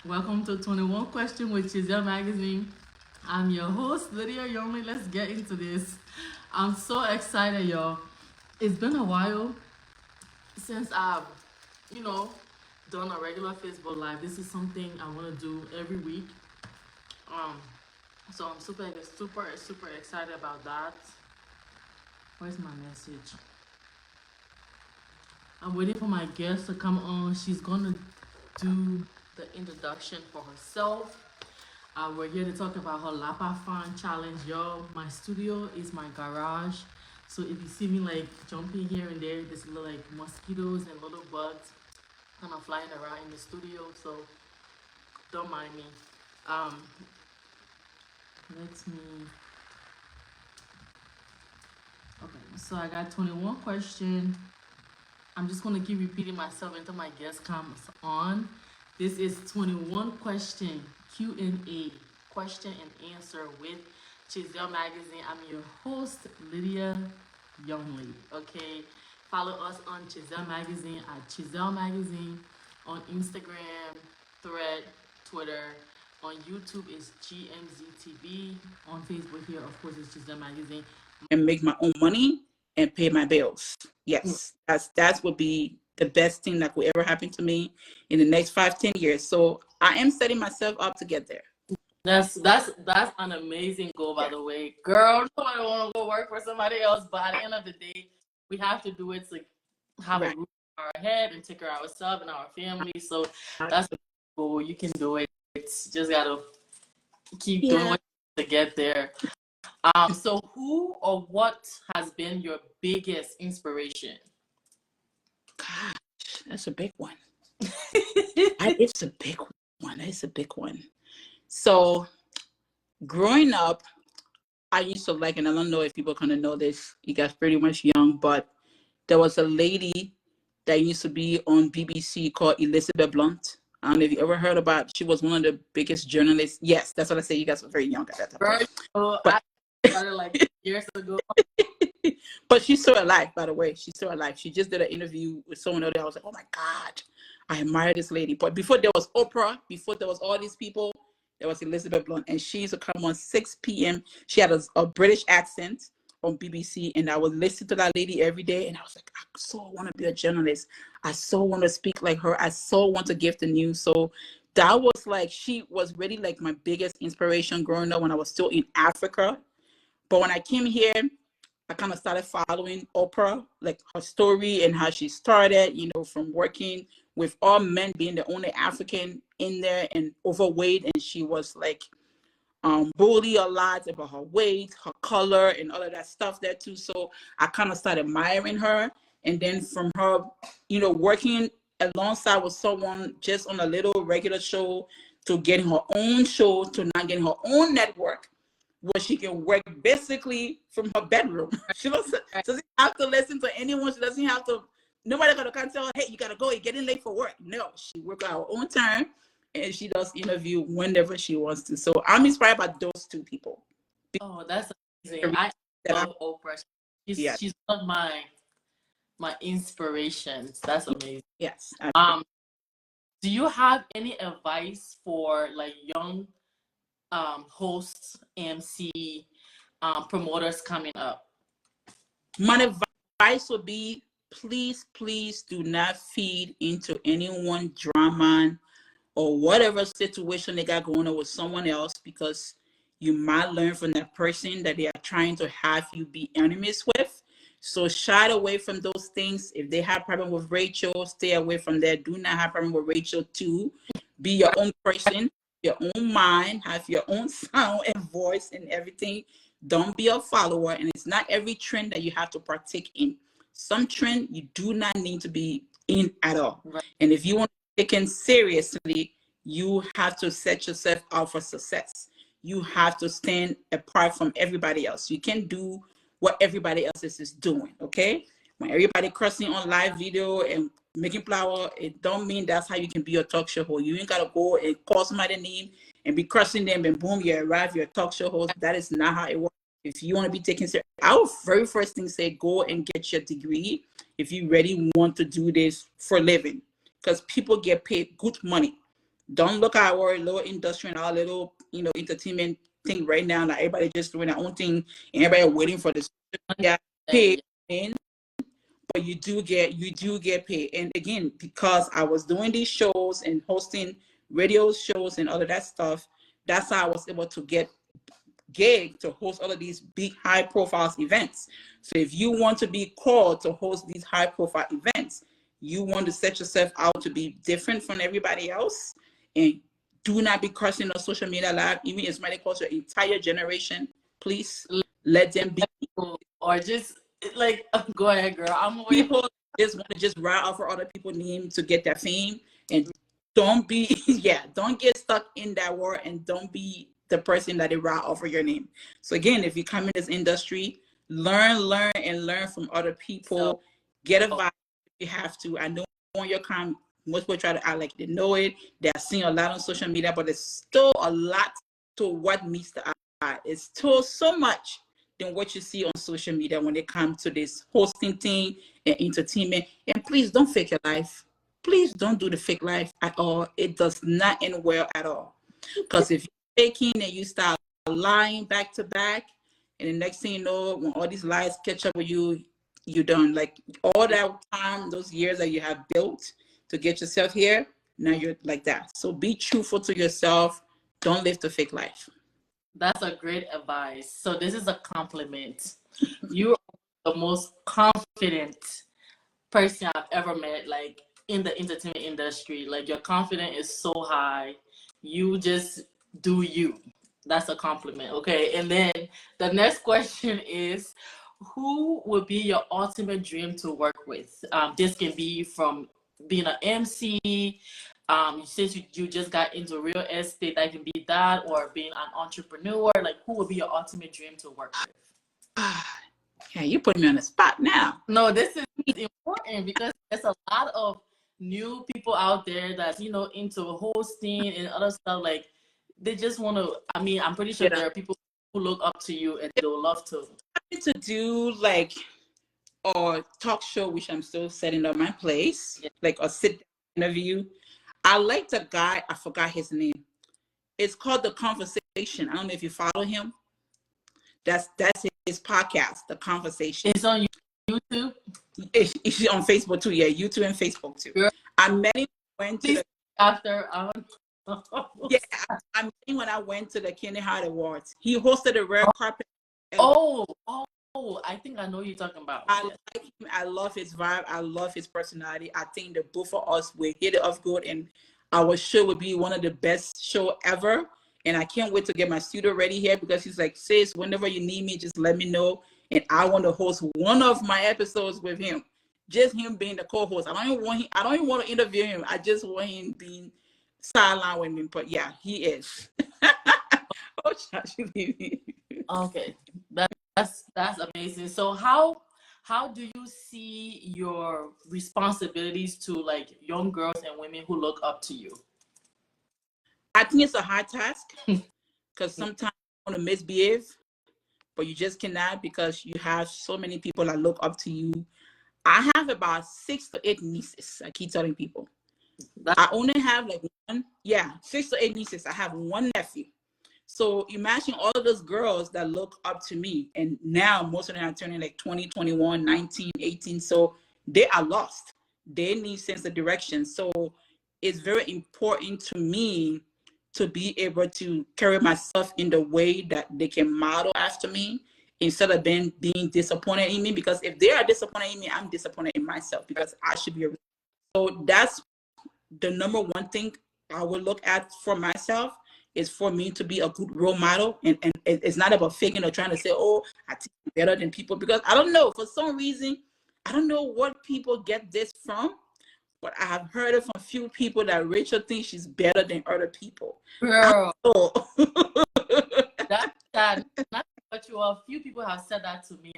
Welcome to 21 Question with Giselle Magazine. I'm your host, Lydia Yomi. Let's get into this. I'm so excited, y'all. It's been a while since I've, you know, done a regular Facebook Live. This is something I want to do every week. Um, so I'm super excited about that. Where's my message? I'm waiting for my guest to come on. She's gonna do the introduction for herself. We're here to talk about her Lapa Fan challenge, y'all. My studio is my garage. So if you see me like jumping here and there, there's little like mosquitoes and little bugs kind of flying around in the studio. So don't mind me. Um, let me. Okay, so I got 21 questions. I'm just gonna keep repeating myself until my guest comes on. This is 21 question Q&A, question and answer with Giselle Magazine. I'm your host, Lydia Youngly. Okay, follow us on Giselle Magazine at Giselle Magazine on Instagram, Thread, Twitter. On YouTube is GMZTV. On Facebook here, of course, is Giselle Magazine. And make my own money and pay my bills. Yes, that's would be the best thing that could ever happen to me in the next 5-10 years. So I am setting myself up to get there. That's an amazing goal, by the way. Girl, nobody want to go work for somebody else, but at the end of the day, we have to do it to have a roof over our head and take care of ourselves and our family. So that's the goal. You can do it. It's just gotta keep doing what to get there. So who or what has been your biggest inspiration? Gosh, that's a big one. It's a big one. It's a big one. So growing up, I used to like, and I don't know if people kind of know this, you guys pretty much young, but there was a lady that used to be on BBC called Elizabeth Blunt. I don't know if you ever heard about, she was one of the biggest journalists. Yes, that's what I say. You guys were very young at that time. Girl, but I started like years ago. But she's still alive, by the way. She's still alive. She just did an interview with someone else. I was like, oh my God, I admire this lady. But before there was Oprah, before there was all these people, there was Elizabeth Blunt. And she used to come on 6 p.m. She had a British accent on BBC. And I would listen to that lady every day. And I was like, I so want to be a journalist. I so want to speak like her. I so want to give the news. So that was like, she was really like my biggest inspiration growing up when I was still in Africa. But when I came here, I kind of started following Oprah, like her story and how she started, from working with all men, being the only African in there and overweight. And she was like bullied a lot about her weight, her color, and all of that stuff there too. So I kind of started admiring her. And then from her, working alongside with someone just on a little regular show to getting her own show to now getting her own network, where she can work basically from her bedroom. She doesn't have to listen to anyone. She doesn't have to, nobody gonna come tell her, hey, you gotta go, you're getting late for work. No, she works at her own time and she does interview whenever she wants to. So I'm inspired by those two people. Oh, that's amazing. I love Oprah. She's one of my inspirations. That's amazing. Yes. Do you have any advice for like young hosts, MC, promoters coming up? My advice would be, please do not feed into anyone drama or whatever situation they got going on with someone else, because you might learn from that person that they are trying to have you be enemies with. So shy away from those things. If they have problem with Rachel, stay away from that. Do not have problem with Rachel too. Be your own person, your own mind, have your own sound and voice and everything. Don't be a follower. And it's not every trend that you have to partake in. Some trend you do not need to be in at all. Right. And if you want to be taken seriously, you have to set yourself out for success. You have to stand apart from everybody else. You can't do what everybody else is doing, okay? When everybody cursing on live video and making flower, it don't mean that's how you can be a talk show host. You ain't gotta go and call somebody name and be cursing them and boom, you arrive, you're a talk show host. That is not how it works. If you want to be taken serious, I would very first thing say, go and get your degree if you really want to do this for a living, because people get paid good money Don't look at our little industry and our little, entertainment thing right now. Like everybody just doing their own thing and everybody waiting for this pay in. But you do get paid. And again, because I was doing these shows and hosting radio shows and all of that stuff, that's how I was able to get gig to host all of these big high profile events. So if you want to be called to host these high profile events, you want to set yourself out to be different from everybody else, and do not be cursing on social media live. Even if somebody calls your entire generation, please let them be. Or just like, go ahead, girl. I'm away. People just want to just write off for other people's name to get that fame, and don't be don't get stuck in that war, and don't be the person that they write off for your name. So again, if you come in this industry, learn from other people. Get advice if you have to. I know on your comment, most people try to act like they know it. They're seeing a lot on social media, but there's still a lot to what meets the eye. It's still so much than what you see on social media when it comes to this hosting thing and entertainment. And please don't fake your life. Please don't do the fake life at all. It does not end well at all. Because if you're faking and you start lying back to back, and the next thing you know, when all these lies catch up with you, you're done. Like all that time, those years that you have built to get yourself here, now you're like that. So be truthful to yourself. Don't live the fake life. That's a great advice. So this is a compliment. You're the most confident person I've ever met, like in the entertainment industry. Like your confidence is so high. You just do you. That's a compliment. Okay. And then the next question is, who would be your ultimate dream to work with? This can be from being an MC. Since you just got into real estate, that can be that, or being an entrepreneur. Like, who would be your ultimate dream to work with? Yeah, you put me on the spot now. No, this is important because there's a lot of new people out there that's into hosting and other stuff. Like, they just want to. I mean, I'm pretty sure there are people who look up to you and they'll love to. To do like a talk show, which I'm still setting up my place, like a sit interview. I like the guy, I forgot his name. It's called The Conversation. I don't know if you follow him. That's his podcast, The Conversation. It's on YouTube. It's on Facebook too. Yeah, YouTube and Facebook too. Girl. I met him when after yeah, I met him when I went to the Kennedy Hart Awards. He hosted a red carpet. Oh, I think I know what you're talking about. I like him. I love his vibe. I love his personality. I think the both of us will hit it off good, and our show would be one of the best show ever. And I can't wait to get my studio ready here, because he's like, sis, whenever you need me, just let me know. And I want to host one of my episodes with him. Just him being the co-host. I don't even want to interview him. I just want him being sideline with me. But yeah, he is. Oh, okay. That's amazing. So how do you see your responsibilities to like young girls and women who look up to you? I think it's a hard task, because sometimes you want to misbehave, but you just cannot, because you have so many people that look up to you. I have about 6 to 8 nieces. I keep telling people. I only have like 6 to 8 nieces. I have 1 nephew. So imagine all of those girls that look up to me, and now most of them are turning like 20, 21, 19, 18. So they are lost. They need sense of direction. So it's very important to me to be able to carry myself in the way that they can model after me, instead of being disappointed in me. Because if they are disappointed in me, I'm disappointed in myself, because I should be. So that's the number one thing I would look at for myself, is for me to be a good role model. And it's not about faking or trying to say, oh, I think I'm better than people, because I don't know, for some reason, I don't know what people get this from, but I have heard it from a few people that Rachel thinks she's better than other people. Girl, that's sad. Not but you, a few people have said that to me.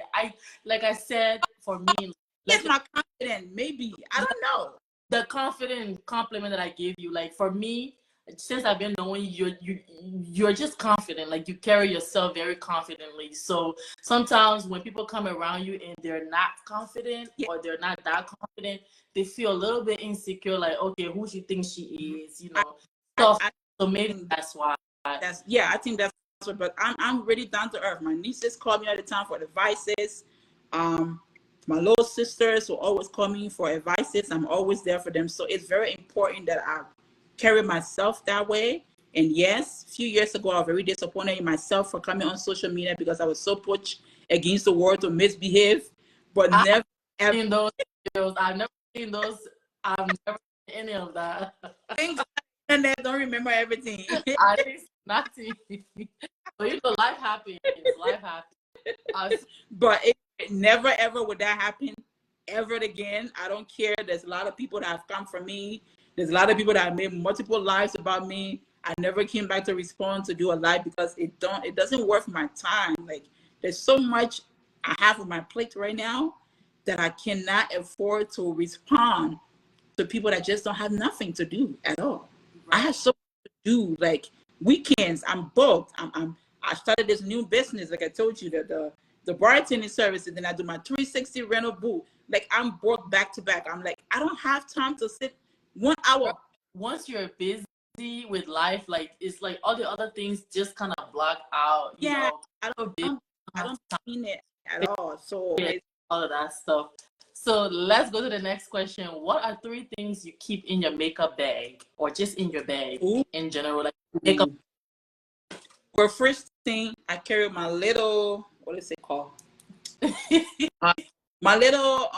Like I said, for me, that's my confidence. Maybe, I don't know. The confident compliment that I gave you, like for me, since I've been knowing you, you're just confident. Like you carry yourself very confidently. So sometimes when people come around you and they're not confident, or they're not that confident, they feel a little bit insecure. Like, okay, who she thinks she is, tough, I so maybe think that's why. that's, yeah, I think that's what, but I'm really down to earth. My nieces call me all the time for advices. Um, my little sisters will always call me for advices. I'm always there for them. So it's very important that I carry myself that way. And yes, a few years ago, I was very disappointed in myself for coming on social media because I was so pushed against the world to misbehave. But I've never ever seen those videos. I've never seen those. I've never seen any of that. think internet don't remember everything. I think nothing. But you know, life happens. Life happens. But it never ever would that happen ever again. I don't care. There's a lot of people that have come from me. There's a lot of people that have made multiple lives about me. I never came back to respond to do a live because it doesn't worth my time. Like, there's so much I have on my plate right now that I cannot afford to respond to people that just don't have nothing to do at all. I have so much to do. Like, weekends, I'm booked. I started this new business, like I told you, that the bartending services, and I do my 360 rental booth. Like, I'm booked back to back. I'm like, I don't have time to sit 1 hour. Once you're busy with life, like it's like all the other things just kind of block out. You Yeah, know, I don't mean it at all. So it's, all of that stuff. So let's go to the next question. What are 3 things you keep in your makeup bag, or just in your bag ooh, in general, like makeup? well, first thing, I carry my little, what is it called? My little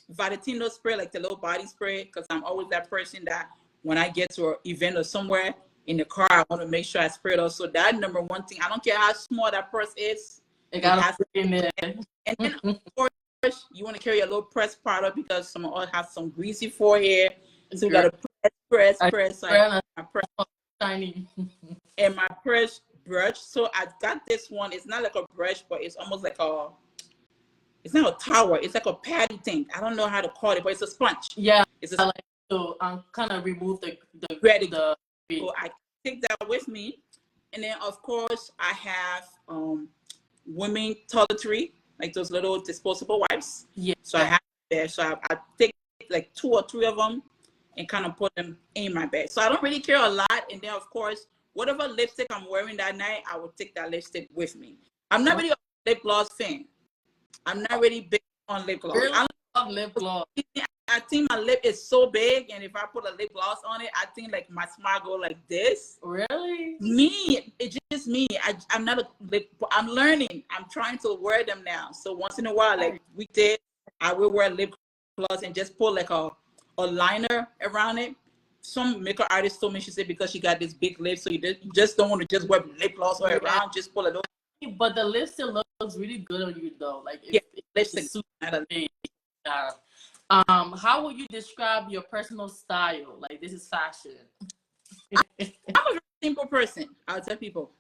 Valentino spray, like the little body spray, because I'm always that person that when I get to an event or somewhere in the car, I want to make sure I spray it also. That number one thing. I don't care how small that purse is. It got to in there. And then, of course, you want to carry a little pressed powder because some of us have some greasy forehead. So you got to press. So I press Tiny. and my press brush. So I got this one. It's not like a brush, but it's almost like it's not a tower. It's like a patty thing. I don't know how to call it, but it's a sponge. Yeah, it's I like to kind of remove the so I take that with me, and then of course I have women toiletry, like those little disposable wipes. Yeah. So I have there. So I take like 2 or 3 of them and kind of put them in my bag. So I don't really care a lot. And then of course, whatever lipstick I'm wearing that night, I will take that lipstick with me. I'm not really a lip gloss fan. I'm not really big on lip gloss. Really? I love lip gloss. I think my lip is so big, and if I put a lip gloss on it, I think like my smile go like this. Really? Me, it's just me. I'm not a lip. I'm learning. I'm trying to wear them now. So once in a while, like we did, I will wear lip gloss and just put like a liner around it. Some makeup artist told me, she said, because she got this big lip, so you just don't want to just wear lip gloss all around. Just pull it over. But the lipstick looks really good on you though. Like lipstick. Yeah. How would you describe your personal style? Like, this is fashion. I'm a very simple person. I'll tell people,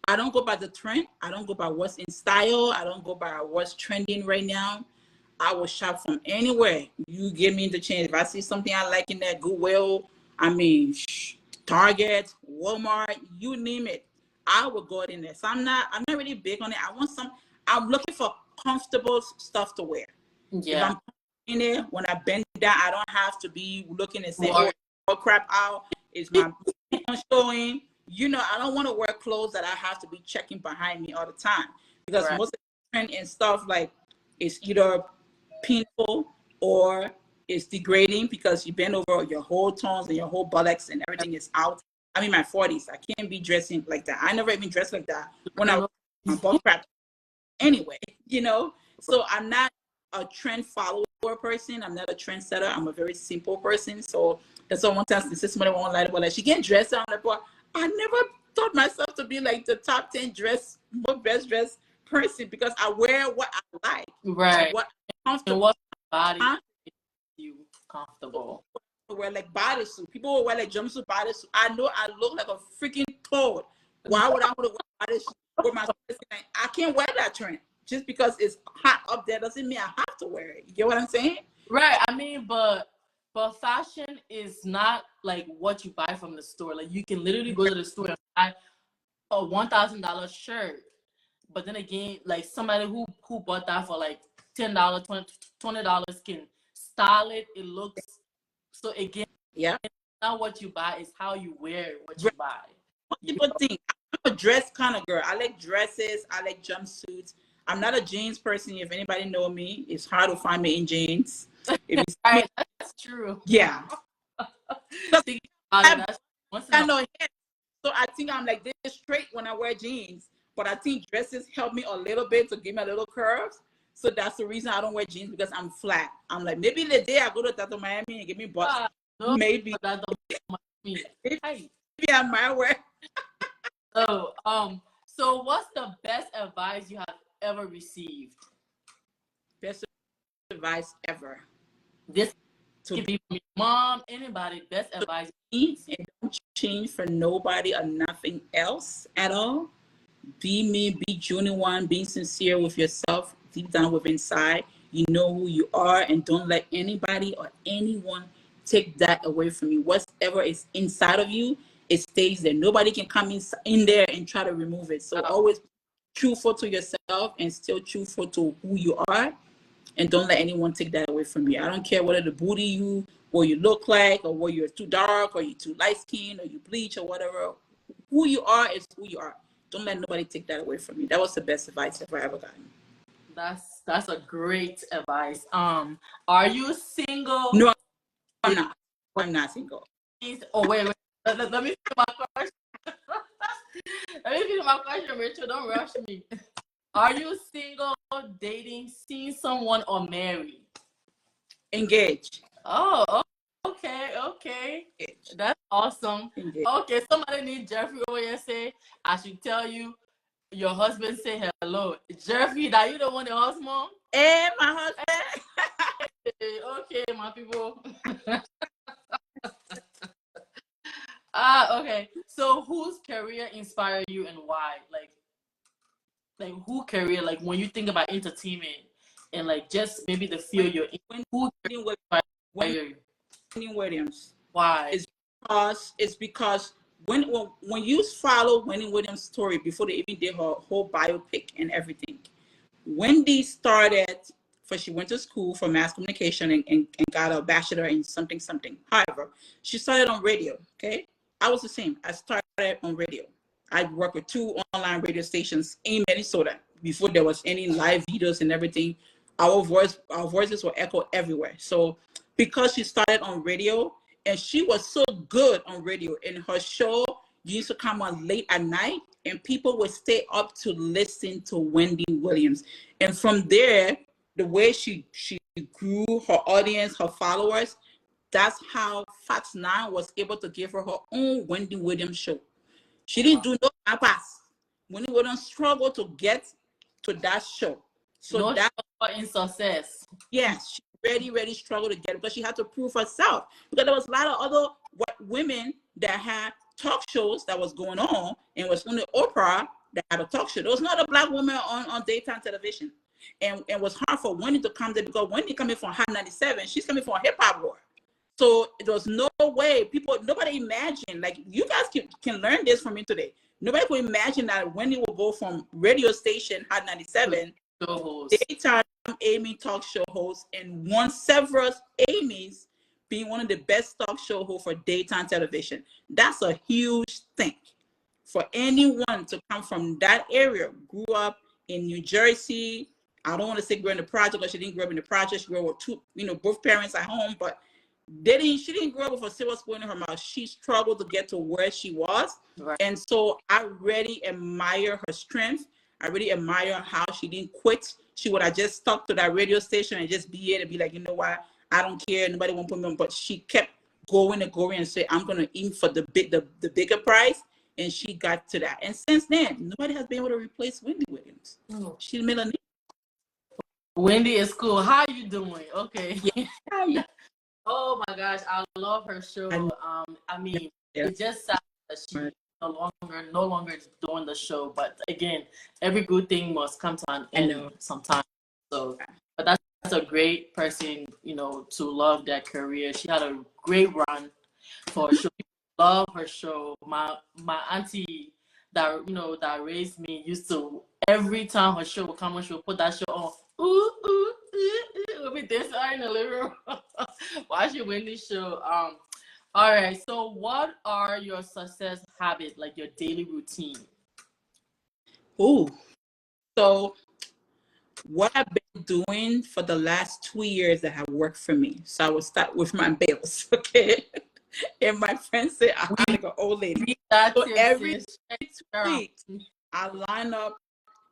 I don't go by the trend. I don't go by what's in style. I don't go by what's trending right now. I will shop from anywhere. You give me the chance. If I see something I like in that Goodwill, Target, Walmart, you name it, I will go in there. So I'm not really big on it. I'm looking for comfortable stuff to wear. Yeah. If I'm in there, when I bend down, I don't have to be looking and saying, oh crap, out. Is my showing? You know, I don't want to wear clothes that I have to be checking behind me all the time, because most of the trend and stuff, like, it's either painful or it's degrading because you bend over your whole tones and your whole buttocks and everything is out. I'm in my 40s. I can't be dressing like that. I never even dressed like that when I was my butt crap. Anyway, you know, so I'm not a trend follower person. I'm not a trendsetter. I'm a very simple person. So that's why one time somebody won't lie about, like, she can't dress. I'm like, well, I never thought myself to be like the top 10 best dressed person, because I wear what I like. Right. What comfortable. What body makes you comfortable. Wear like bodysuit. People will wear like jumpsuit bodysuit. I know I look like a freaking toad. Why would I want to wear bodysuit with my? I can't wear that trend. Just because it's hot up there doesn't mean I have to wear it. You get what I'm saying? Right. I mean, but fashion is not like what you buy from the store. Like, you can literally go to the store and buy a $1,000 shirt, but then again, like, somebody who bought that for like $10, $20 can style it. It looks so, again. Yeah. not what you buy, it's how you wear what you buy. What people think. I'm a dress kind of girl. I like dresses. I like jumpsuits. I'm not a jeans person. If anybody know me, it's hard to find me in jeans. If you see me, Right, that's true. yeah. Think about it, that's once in I a know him. So I think I'm like this straight when I wear jeans. But I think dresses help me a little bit to give me a little curves. So that's the reason I don't wear jeans, because I'm flat. I'm like, maybe the day I go to Tattoo Miami and get me butt. no, Maybe. that don't me. Hey. Maybe I might wear. So what's the best advice you have ever received? Best advice ever. This To could be from your mom, anybody. Best advice. me, and don't change for nobody or nothing else at all. Be me, be genuine, be sincere with yourself, deep down within inside. You know who you are, and don't let anybody or anyone take that away from you. Whatever is inside of you, it stays there. Nobody can come in there and try to remove it. So always truthful to yourself and still truthful to who you are, and don't let anyone take that away from you. I don't care whether the booty you, what you look like, or whether you're too dark or you're too light skinned or you bleach or whatever. Who you are is who you are. Don't let nobody take that away from you. That was the best advice I've ever gotten. That's a great advice. Are you single? No, I'm not. I'm not single. Oh wait. Let me finish my question. Let me finish my question, Rachel. Don't rush me. Are you single, dating, seeing someone, or married? Engaged. Oh, okay. Engaged. That's awesome. Engaged. Okay, somebody need Jeffrey over here say, I should tell you, your husband say hello. Jeffrey, that you the one, the husband? Hey, my husband. Okay, my people. Okay. So whose career inspire you and why? Like who career, like when you think about entertainment and like just maybe the field you're in, who inspire you? Wendy Williams. Why? It's because when you follow Wendy Williams' story before they even did her whole biopic and everything, Wendy started, first she went to school for mass communication and got a bachelor in something. However, she started on radio, okay? I was the same. I started on radio. I worked with 2 online radio stations in Minnesota before there was any live videos and everything. Our voices were echoed everywhere. So because she started on radio and she was so good on radio, and her show used to come on late at night and people would stay up to listen to Wendy Williams. And from there, the way she grew her audience, her followers, that's how Fox 9 was able to give her own Wendy Williams show. She didn't do no bypass. Wendy Williams struggled to get to that show. So no that in success. Yes, she really struggled to get it because she had to prove herself. Because there was a lot of other women that had talk shows that was going on, and was only Oprah that had a talk show. There was not a black woman on daytime television. And it was hard for Wendy to come there because Wendy coming from Hot 97, she's coming from a hip hop world. So there was no way nobody imagined, like you guys can learn this from me today. Nobody could imagine that Wendy will go from radio station Hot 97, daytime Amy talk show host, and won several Emmys, being one of the best talk show hosts for daytime television. That's a huge thing for anyone to come from that area. Grew up in New Jersey. I don't want to say grew in the project because she didn't grow up in the project. She grew up with both parents at home, but she didn't grow up with a silver spoon in her mouth. She struggled to get to where she was. Right. And so I really admire her strength. I really admire how she didn't quit. She would have just stuck to that radio station and just be it and be like, you know what, I don't care, nobody won't put me on. But she kept going and say, I'm gonna aim for the bigger prize. And she got to that. And since then, nobody has been able to replace Wendy Williams. Oh. She made a name. Wendy is cool. How are you doing? Okay. Yeah. Oh my gosh, I love her show. It's just sad that she no longer doing the show. But again, every good thing must come to an end sometime. So, but that's a great person, to love that career. She had a great run for a show. Love her show. My auntie that raised me used to, every time her show would come on, she would put that show on. We'll be dancing in the living room watching Wendy's show. All right. So, what are your success habits, like your daily routine? Ooh. So what I've been doing for the last 2 years that have worked for me. So I will start with my bills, okay? And my friend said I We am like an old lady. need that So tip, every sis. 2 weeks, I line up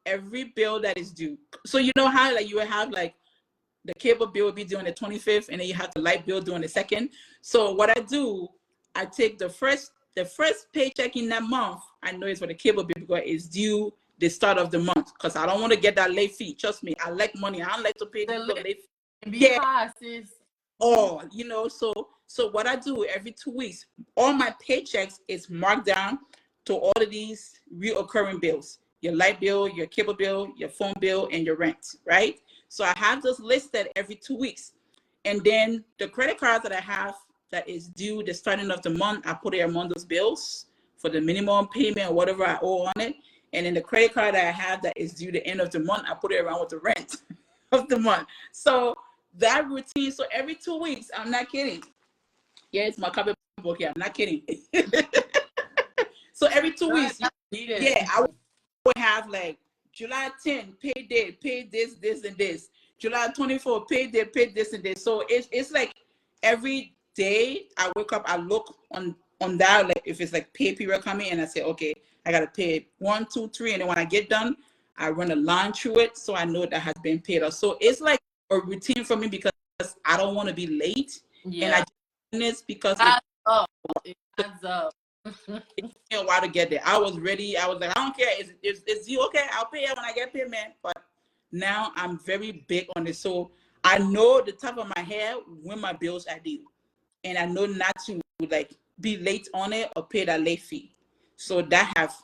every bill that is due. So you know how like you would have like the cable bill will be due on the 25th, and then you have the light bill due on the 2nd. So what I do, I take the first paycheck in that month. I know it's for the cable bill because it's due the start of the month. Because I don't want to get that late fee. Trust me, I like money. I don't like to pay The people list late fee. can be Yeah, high, sis. all so what I do every 2 weeks, all my paychecks is marked down to all of these reoccurring bills: your light bill, your cable bill, your phone bill, and your rent, right? So I have those listed every 2 weeks. And then the credit cards that I have that is due the starting of the month, I put it among those bills for the minimum payment or whatever I owe on it. And then the credit card that I have that is due the end of the month, I put it around with the rent of the month. So that routine, so every 2 weeks, I'm not kidding. Yeah, it's my copy book here. I'm not kidding. So every two Good. weeks, That's needed. yeah, I would have like July 10, pay date, pay this, this, and this. July 24, pay date, pay this and this. So it's like every day I wake up, I look on that, like if it's like pay period coming, and I say, okay, I gotta pay 1, 2, 3, and then when I get done, I run a line through it so I know that has been paid off. So it's like a routine for me because I don't want to be late, and I Yeah. just do this because it Adds up. It adds up. took me a while to get there. I was ready. I was like, I don't care. Is you okay? I'll pay it when I get paid, man. But now I'm very big on it. So I know the top of my head when my bills are due. And I know not to like be late on it or pay that late fee. So that have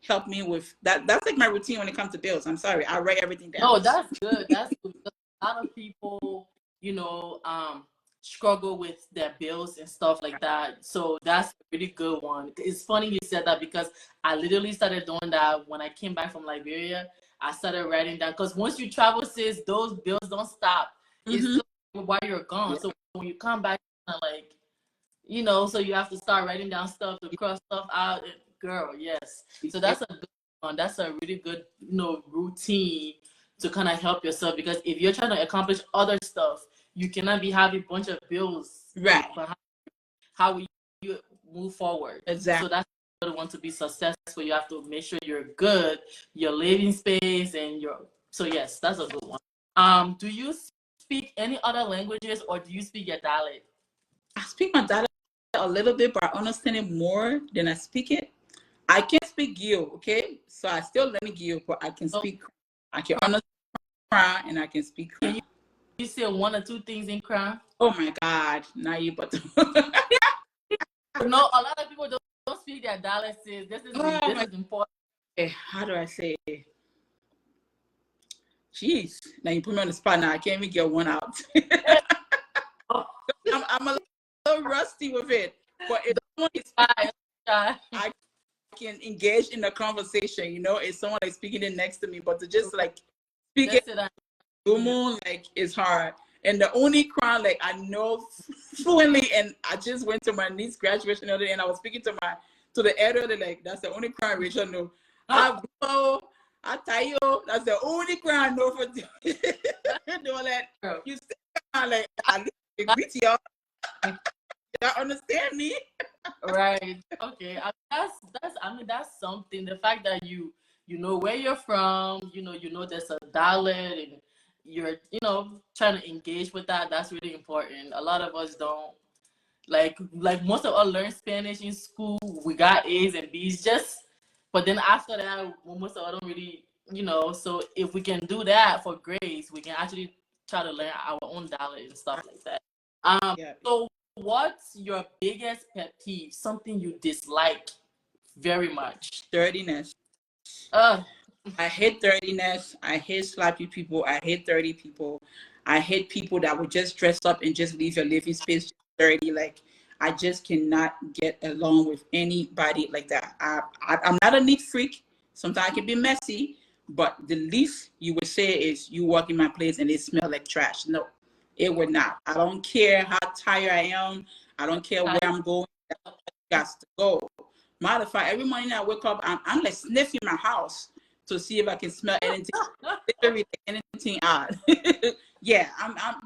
helped me with that. That's like my routine when it comes to bills. I'm sorry. I write everything down. No, that's good. That's good. A lot of people, struggle with their bills and stuff like that. So that's a really good one. It's funny you said that because I literally started doing that when I came back from Liberia. I started writing down because once you travel, sis, those bills don't stop. It's Mm-hmm. still while you're gone. Yeah. So when you come back, like, so you have to start writing down stuff to cross stuff out. And, girl, yes. So Yeah. that's a good one. That's a really good, routine to kind of help yourself because if you're trying to accomplish other stuff, you cannot be having a bunch of bills. Right. But how will you move forward? Exactly. So that's the one to be successful. You have to make sure you're good, your living space, and your. So yes, that's a good one. Do you speak any other languages or do you speak your dialect? I speak my dialect a little bit, but I understand it more than I speak it. I can't speak Geo, okay? So I still learn Geo, but I can So speak. I can understand Kra and I can speak can Kra. you say one or two things in crime? Oh my God, now you but No, a lot of people don't speak their dialects. oh This my is important. how do I say? Jeez, now you put me on the spot. Now I can't even get one out. Oh, I'm a little rusty with it, but if someone is shy, shy. I can engage in the conversation. If someone is speaking it next to me, but to just like speak it That's it. Gumu, like it's hard. And the only crown like I know fluently, and I just went to my niece graduation the other day, and I was speaking to the elder, like that's the only crown Rachel know. I go, I tell you, that's the only crown I know for doing that. You say like I greet y'all. Y'all understand me? Right. Okay. That's something. The fact that you know where you're from, there's a dialect and you're, trying to engage with that. That's really important. A lot of us don't like most of us learn Spanish in school. We got A's and B's but then after that, most of us don't really, so if we can do that for grades, we can actually try to learn our own dialect and stuff like that. Yeah. So what's your biggest pet peeve? Something you dislike very much? Dirtiness. Uh, I hate dirtiness. I hate sloppy people. I hate dirty people. I hate people that would just dress up and just leave your living space dirty. Like I just cannot get along with anybody like that. I'm not a neat freak. Sometimes I can be messy, but the least you would say is you walk in my place and it smell like trash. No, It would not. I don't care how tired I am. I don't care where I'm going. That's got to go. Matter of fact, every morning I wake up, I'm like sniffing my house to see if I can smell anything, literally anything odd. Yeah,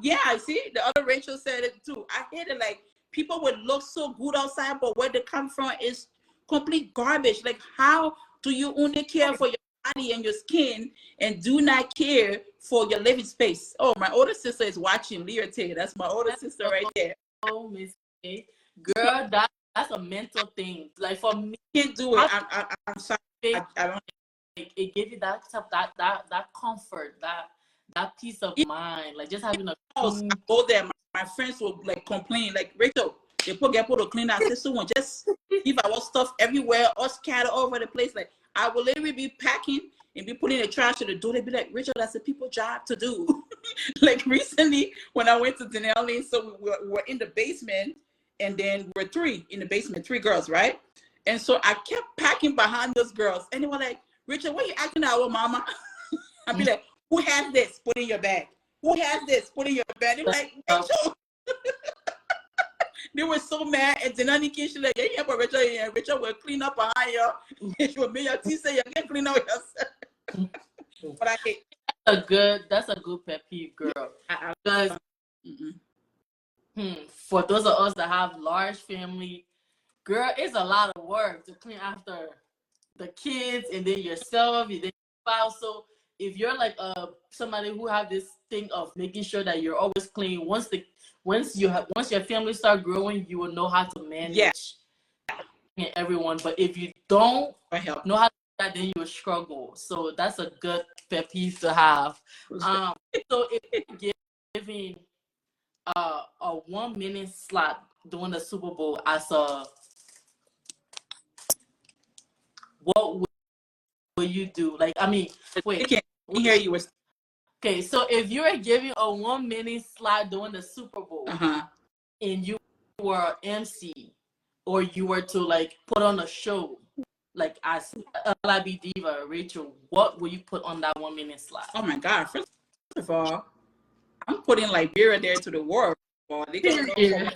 yeah, I see. The other Rachel said it too. I hate it. Like, people would look so good outside, but where they come from is complete garbage. Like, how do you only care for your body and your skin and do not care for your living space? Oh, my older sister is watching. Leah Tay, that's my older sister right there. Oh, Miss A. Girl, that's a mental thing. Like, for me, Can't do it. I'm sorry. I don't. It gives you that comfort, that peace of mind, like just having a I go there. My friends will like complain, like, Rachel, they get people to clean our sister one, just leave our stuff everywhere or scatter all over the place. Like, I will literally be packing and be putting the trash to the door. They'd be like, Rachel, that's a people job to do. Like, recently when I went to Denali, so we were in the basement, and then we're three in the basement, 3 girls, right? And so I kept packing behind those girls, and they were like, Rachel, what are you acting our mama? I'd be like, who has this? Put in your bag. Who has this? Put in your bag. They're like, Rachel. They were so mad. And then Annie came, she like, yeah, but Rachel, yeah, Rachel will clean up behind you. She will make your teeth say you can clean up yourself. But I hate. That's a good pet peeve, girl. Because for those of us that have large family, girl, it's a lot of work to clean after the kids and then yourself and then your spouse. So if you're like somebody who have this thing of making sure that you're always clean, once your family start growing, you will know how to manage everyone. But if you don't know how to do that, then you will struggle. So that's a good pet peeve to have. So if you're giving a 1 minute slot during the Super Bowl as a, what will you do? Like, I mean, wait. I can't hear you. Okay, so if you were giving a 1 minute slot during the Super Bowl, and you were MC, or you were to like put on a show, like as LibDiva, Rachel, what will you put on that 1 minute slot? Oh my God! First of all, I'm putting Liberia there to the world. They gonna know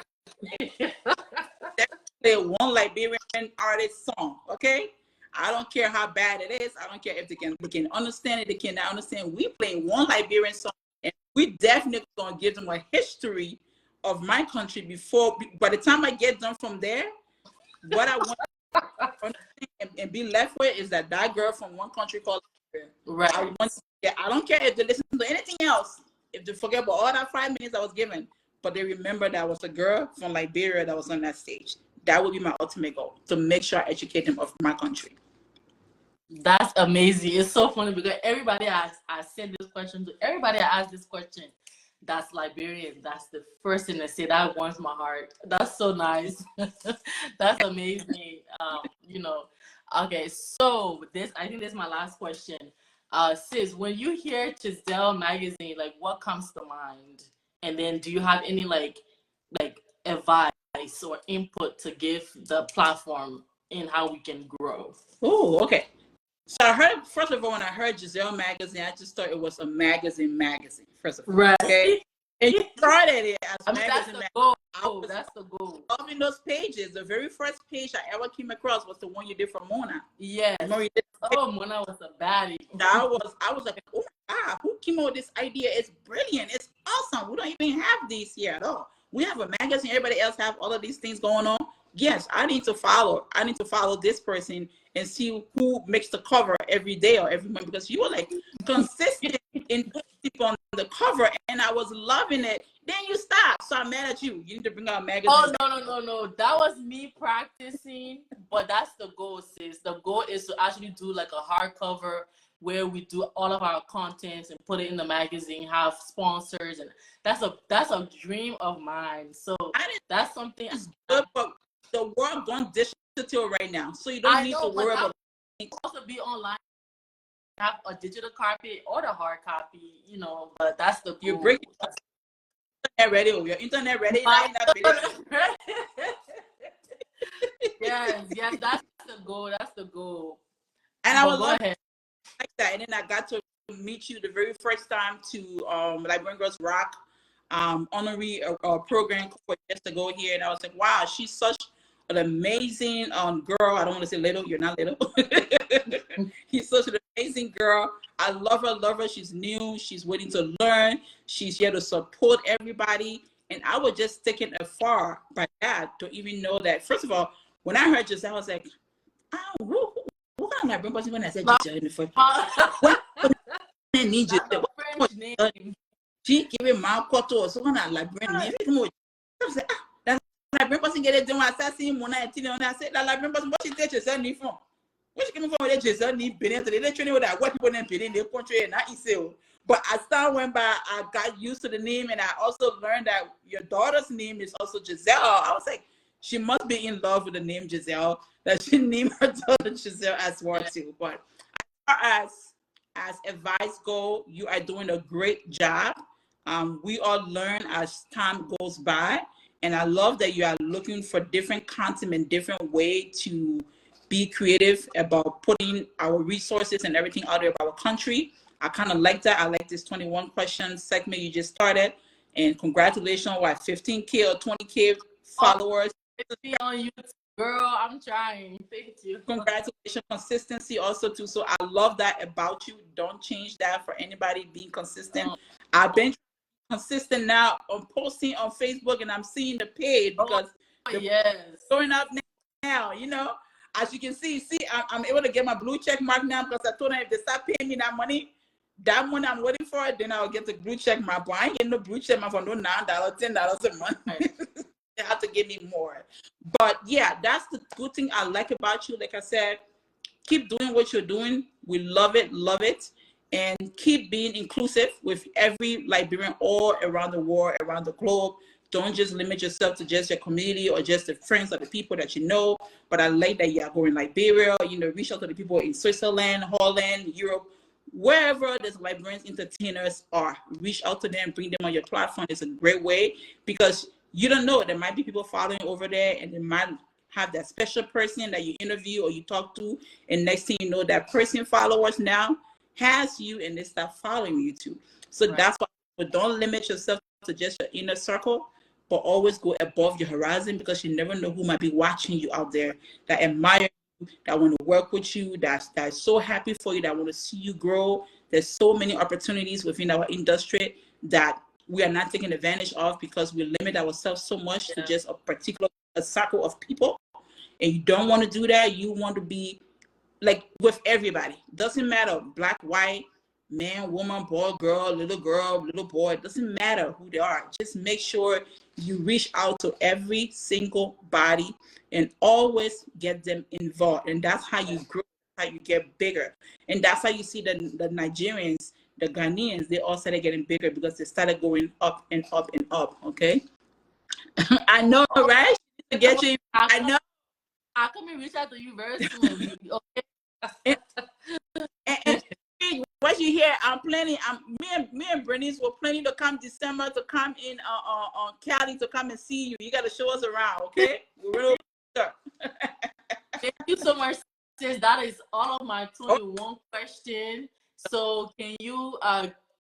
play one Liberian artist song, okay? I don't care how bad it is. I don't care if they can understand it, they cannot understand. We playing one Liberian song, and we definitely gonna give them a history of my country before. By the time I get done from there, what I want to understand and be left with is that girl from one country called Liberia. Right. I don't care if they listen to anything else. If they forget about all that 5 minutes I was given, but they remember that was a girl from Liberia that was on that stage. That would be my ultimate goal, to make sure I educate them of my country. That's amazing. It's so funny because everybody I sent this question to, everybody I asked this question, that's Liberian. That's the first thing they say. That warms my heart. That's so nice. That's amazing. Okay, so I think this is my last question. Sis, when you hear GISELLE magazine, like, what comes to mind? And then do you have any like advice or input to give the platform in how we can grow? Oh, okay. So I heard, first of all, when I heard GISELLE magazine, I just thought it was a magazine. First of all, right? Okay, and you started it as a magazine. That's the goal. That's the goal. Loving those pages. The very first page I ever came across was the one you did for Mona. Yes. Oh, Mona was a baddie. I was like, oh my God, who came up with this idea? It's brilliant. It's awesome. We don't even have these here at all. We have a magazine. Everybody else have all of these things going on. Yes, I need to follow this person and see who makes the cover every day or every month, because you were like consistent in putting people on the cover, and I was loving it. Then you stopped, so I'm mad at you. You need to bring out a magazine. Oh, no. That was me practicing, but that's the goal, sis. The goal is to actually do like a hardcover where we do all of our contents and put it in the magazine, have sponsors, and that's a dream of mine. So that's something. Good, but the world gone digital right now, so you don't need to worry about. Also be online, have a digital copy or the hard copy, but that's the goal. You break internet ready. Your internet ready. Yes, that's the goal. That's the goal. And I was like that, and then I got to meet you the very first time to Liberian Girls Rock honorary program just to go here, and I was like, wow, she's such an amazing girl. I don't want to say little. You're not little. He's such an amazing girl. I love her. She's new. She's waiting to learn. She's here to support everybody. And I was just taken afar by that to even know that. First of all, when I heard Giselle, I was like, oh, who can I bring when I said Giselle in the first? What need Giselle? What name? She gave me my photo or someone like bring me. I was like, that's like bring person get it done. I said, see, Mona and Tina, and I said, that like bring person, what she take Giselle need from? Where she coming from? Where Giselle need been? They training with that white people in the country and not Israel. But as time went by, I got used to the name, and I also learned that your daughter's name is also Giselle. I was like, she must be in love with the name Giselle, that she named her daughter Giselle as well too. But as advice go, you are doing a great job. We all learn as time goes by, and I love that you are looking for different content and different way to be creative about putting our resources and everything out there about our country. I kind of like that. I like this 21 questions segment you just started. And congratulations, 15K or 20K followers. On YouTube, girl, I'm trying. Thank you. Congratulations, consistency also too. So I love that about you. Don't change that for anybody being consistent. I've been consistent now on posting on Facebook, and I'm seeing the paid because yes, going up now, you know. As you can see, I'm able to get my blue check mark now because I told them if they start paying me that money I'm waiting for it, then I'll get the blue check mark. But I ain't getting no blue check mark for no $9, $10 a month. They have to give me more. But yeah, that's the good thing I like about you. Like I said, keep doing what you're doing. We love it. And keep being inclusive with every Liberian all around the world, around the globe. Don't just limit yourself to just your community or just the friends or the people that you know. But I like that you are going Liberia, reach out to the people in Switzerland, Holland, Europe, wherever there's Liberians entertainers are. Reach out to them, bring them on your platform. It's a great way because you don't know. There might be people following over there, and they might have that special person that you interview or you talk to, and next thing you know, that person followers now has you, and they start following you too. So that's why, but don't limit yourself to just your inner circle, but always go above your horizon, because you never know who might be watching you out there that admire you, that want to work with you, that's so happy for you, that want to see you grow. There's so many opportunities within our industry that we are not taking advantage of because we limit ourselves so much to just a particular circle of people. And you don't want to do that. You want to be like with everybody. Doesn't matter, black, white, man, woman, boy, girl, little boy. It doesn't matter who they are. Just make sure you reach out to every single body and always get them involved. And that's how you grow, how you get bigger. And that's how you see the Nigerians, the Ghanaians, they all started getting bigger because they started going up and up and up. Okay. I know, right? To get you, I know. I'll come and reach out to you very soon. Okay. and what you hear, I'm planning. Me and Bernice were planning to come December to come in on Cali to come and see you. You got to show us around, okay? We're real. Thank you so much, sis. That is all of my 21 questions. So can you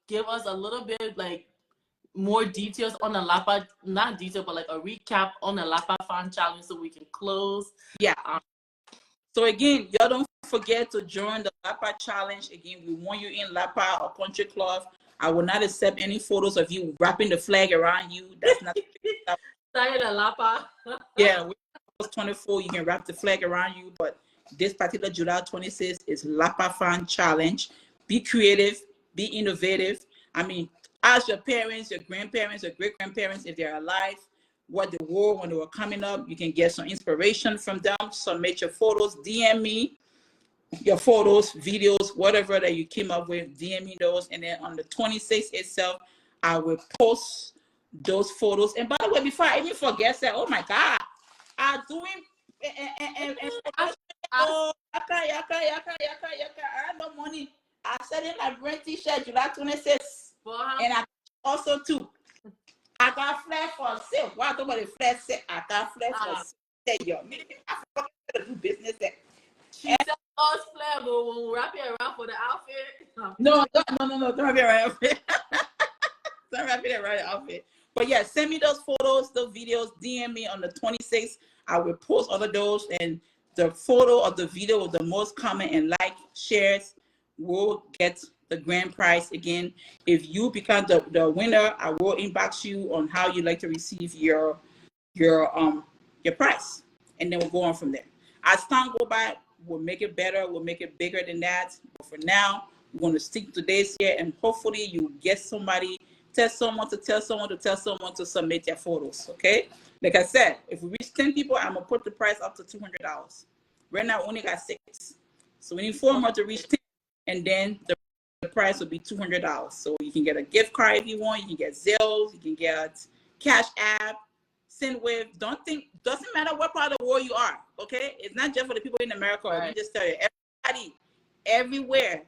give us a little bit like more details on the Lapa, not detail, but like a recap on the Lapa Fan Challenge so we can close? Yeah. So again, y'all don't forget to join the Lapa Challenge. Again, we want you in Lapa or Country Club. I will not accept any photos of you wrapping the flag around you. That's not Lapa. Yeah, when I was 24, you can wrap the flag around you, but this particular July 26th is Lapa Fan Challenge. Be creative, be innovative. I mean, ask your parents, your grandparents, your great-grandparents, if they're alive, what they wore when they were coming up. You can get some inspiration from them. Submit your photos, DM me your photos, videos, whatever that you came up with, DM me those. And then on the 26th itself, I will post those photos. And by the way, before I even forget that, oh my God, I'm doing oh, yaka. I have no money. I said in my brand t-shirt, July 26th. And I also too. I got flag for sale. Why don't the flag say I got flag for sale? Yo, I forgot to do business there. She said us flag, but we'll wrap it around for the outfit. No, don't wrap it around outfit. Don't wrap it around the outfit. But yeah, send me those photos, those videos, DM me on the 26th. I will post all of those, and the photo of the video with the most comment and like shares will get the grand prize. Again, if you become the winner, I will inbox you on how you like to receive your price, and then we'll go on from there. As time go by, we'll make it better, we'll make it bigger than that. But for now, we're going to stick to this here, and hopefully you get somebody, tell someone to tell someone to tell someone to submit their photos. Okay, like I said, if we reach 10 people, I'm gonna put the price up to $200. Right now we only got 6, so we need 4 more to reach 10, and then the price will be $200. So you can get a gift card if you want, you can get Zelle, you can get Cash App, SendWave. Doesn't matter what part of the world you are. Okay, it's not just for the people in America. Right. Let me just tell you, everybody everywhere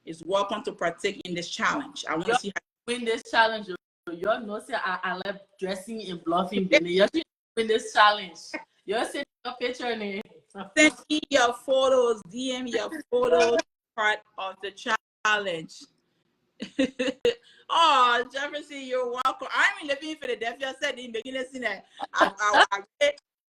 is welcome to partake in this challenge. I want to see how you win this challenge. You know, say I love dressing and bluffing. You should win this challenge. You send your picture and send me your photos, DM your photos, part of the challenge. Oh, Jefferson, you're welcome. I'm living in Philadelphia. I said in the beginning that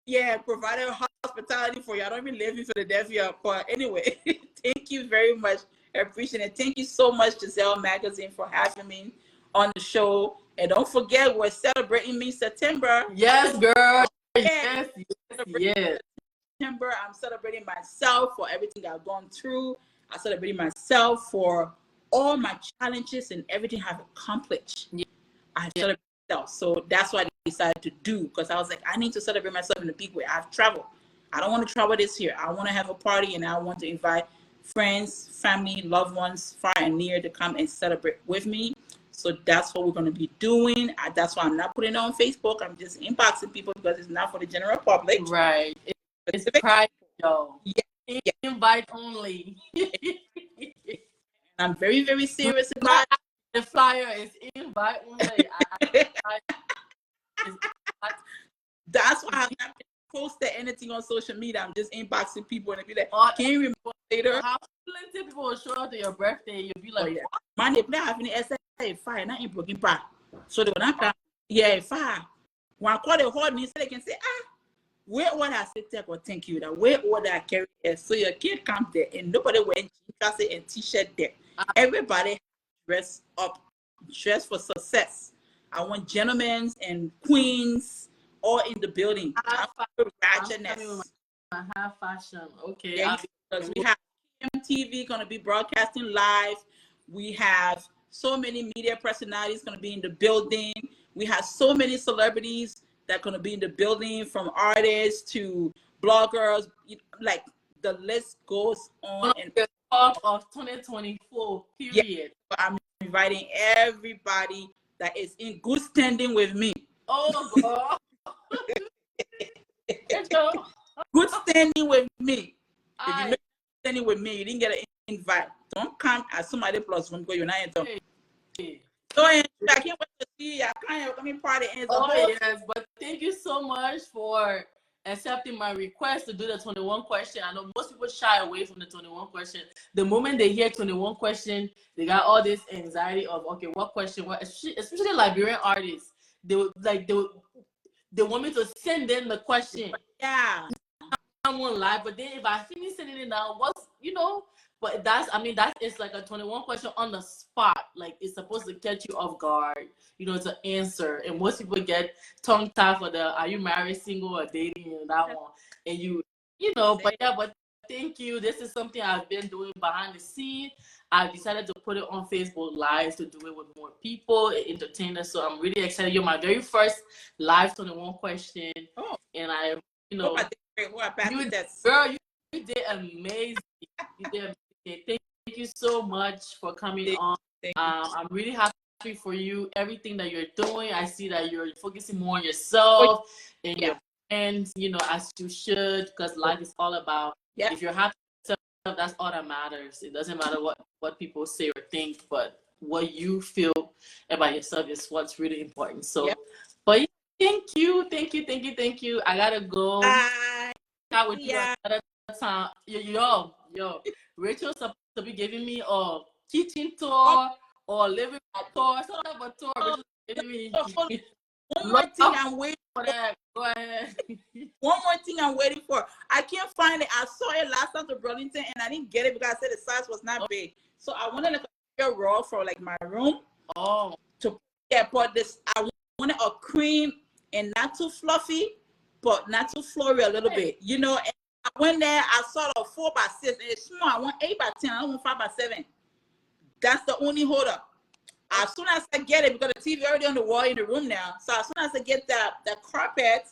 I provided hospitality for you. I don't even live in Philadelphia, but anyway, thank you very much. I appreciate it. Thank you so much, Giselle Magazine, for having me on the show. And don't forget, we're celebrating me September. Yes, girl. Yes. September, I'm celebrating myself for everything I've gone through. I'm celebrating myself for all my challenges and everything I've accomplished. Yeah. I've celebrated myself. So that's what I decided to do, because I was like, I need to celebrate myself in a big way. I've traveled. I don't want to travel this year. I want to have a party, and I want to invite friends, family, loved ones, far and near, to come and celebrate with me. So that's what we're going to be doing. That's why I'm not putting it on Facebook. I'm just inboxing people because it's not for the general public. Right. It's private, yo. Yeah. Invite only. I'm very, very serious about it. The flyer is invite only. That's why I'm not posting anything on social media. I'm just inboxing people and be like, can you remember later? How plenty of people will show up to your birthday? You'll be like, man, if they have any essay, fire, not in broken part. So they will not come. Yeah, fire. When call the whole me, so they can say, where order I say take or thank you. That where order I carry it. So your kid come there and nobody wear jeans and t-shirt there. Everybody dress up, dress for success. I want gentlemen and queens all in the building. High fashion. Okay. Yeah, because we have MTV going to be broadcasting live. We have so many media personalities going to be in the building. We have so many celebrities that are going to be in the building, from artists to bloggers. Like, the list goes on. And the talk of 2024, period. Yeah, I'm inviting everybody that is in good standing with me. Oh, God. Good standing with me. If you're not standing with me, you didn't get an invite. Don't come as somebody plus one because you're not in. So I can't wait to see you. I can't come in party. Yes, but thank you so much for accepting my request to do the 21 question. I know most people shy away from the 21 question. The moment they hear 21 question, they got all this anxiety of, okay, what question? What? Especially Liberian artists, they want me to send them the question. Yeah. I won't lie, but then if I finish sending it now, but it's like a 21 question on the spot. Like, it's supposed to catch you off guard, to answer. And most people get tongue tied for the, are you married, single, or dating, and that one. And but thank you. This is something I've been doing behind the scene. I decided to put it on Facebook Live to do it with more people, entertainers. So I'm really excited. You're my very first live 21 question. Oh. And girl, you did amazing. You did amazing. Thank you so much for coming on. I'm really happy for you. Everything that you're doing, I see that you're focusing more on yourself and your friends, as you should, because life is all about, if you're happy with yourself, that's all that matters. It doesn't matter what people say or think, but what you feel about yourself is what's really important. So, but thank you. I gotta go. Chat with you another time. Yo, Rachel's supposed to be giving me a kitchen tour or living tour, sort of a tour. Rachel's giving me One more thing I'm waiting for that. Go ahead. One more thing I'm waiting for. I can't find it. I saw it last time to Burlington and I didn't get it because I said the size was not big. So I wanted like a roll for like my room. Oh. But this I wanted a cream and not too fluffy, but not too flory a little bit. You know, and I went there, I saw a 4x6 and it's small. I want 8x10, I don't want 5x7. That's the only hold up. As soon as I get it, because the TV already on the wall in the room now. So as soon as I get that carpet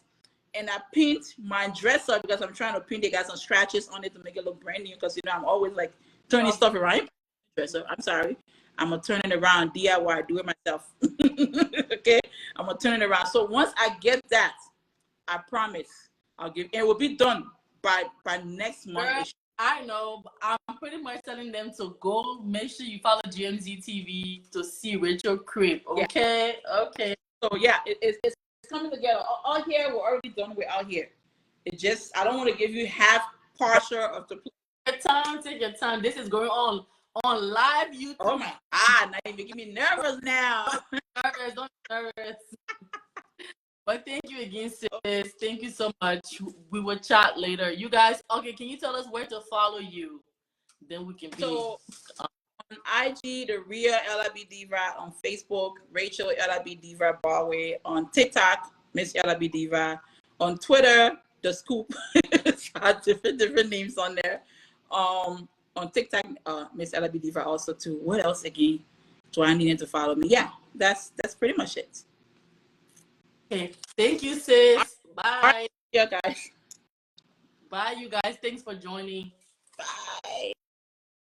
and I paint my dresser, because I'm trying to paint, they got some scratches on it to make it look brand new. Because you know I'm always like turning stuff around. Dresser, I'm sorry, I'm gonna turn it around DIY, do it myself. Okay, I'm gonna turn it around. So once I get that, I promise I'll give. It will be done by next month. Girl, I know. I'm pretty much telling them to go. Make sure you follow GMZ TV to see Rachael crib. Okay, yeah. Okay. So yeah, it's coming together. All here we're already done with out here. It just I don't want to give you half partial of the. Take your time. This is going on live YouTube. Oh my God! Now you're making me nervous now. Don't be nervous. But thank you again, sis. Thank you so much. We will chat later. You guys, okay, can you tell us where to follow you? Then we can be. So on IG, the real LibDiva. On Facebook, Rachael LibDiva Barway. On TikTok, Miss LibDiva. On Twitter, The Scoop. It's got different names on there. On TikTok, Miss LibDiva also too. What else again? Do I need to follow me? Yeah, that's pretty much it. Okay. Thank you, sis. Bye. Yeah, guys. Bye, you guys. Thanks for joining. Bye.